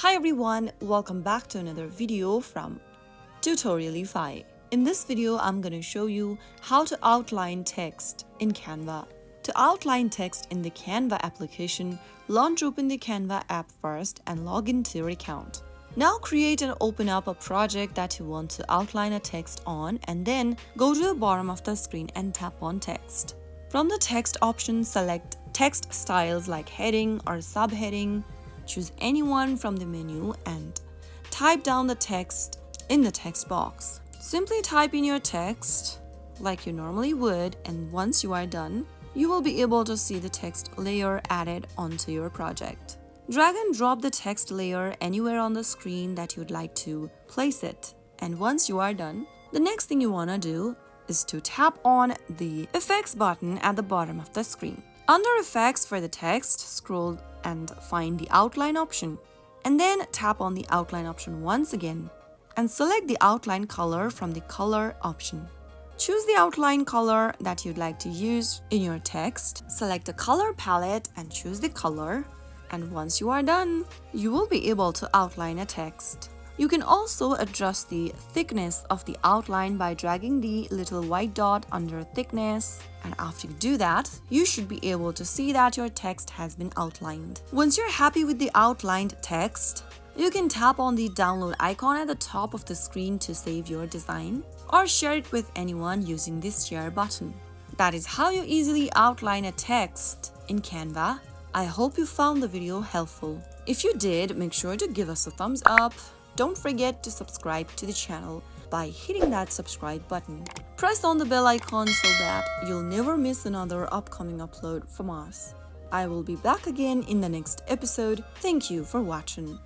Hi everyone, welcome back to another video from Tutorialify. In this video, I'm going to show you how to outline text in Canva. To outline text in the Canva application, open the Canva app first and log into your account. Now create and open up a project that you want to outline a text on, and then go to the bottom of the screen and tap on text. From the text option, select text styles like heading or subheading. Choose any one from the menu and type down the text in the text box. Simply type in your text like you normally would, and once you are done, you will be able to see the text layer added onto your project. Drag and drop the text layer anywhere on the screen that you'd like to place it. And once you are done, the next thing you want to do is to tap on the Effects button at the bottom of the screen. Under Effects for the text, scroll and find the Outline option. And then tap on the Outline option once again and select the outline color from the Color option. Choose the outline color that you'd like to use in your text. Select a color palette and choose the color. And once you are done, you will be able to outline a text. You can also adjust the thickness of the outline by dragging the little white dot under thickness. And after you do that, you should be able to see that your text has been outlined. Once you're happy with the outlined text, you can tap on the download icon at the top of the screen to save your design or share it with anyone using this share button. That is how you easily outline a text in Canva. I hope you found the video helpful. If you did, make sure to give us a thumbs up. Don't forget to subscribe to the channel by hitting that subscribe button. Press on the bell icon so that you'll never miss another upcoming upload from us. I will be back again in the next episode. Thank you for watching.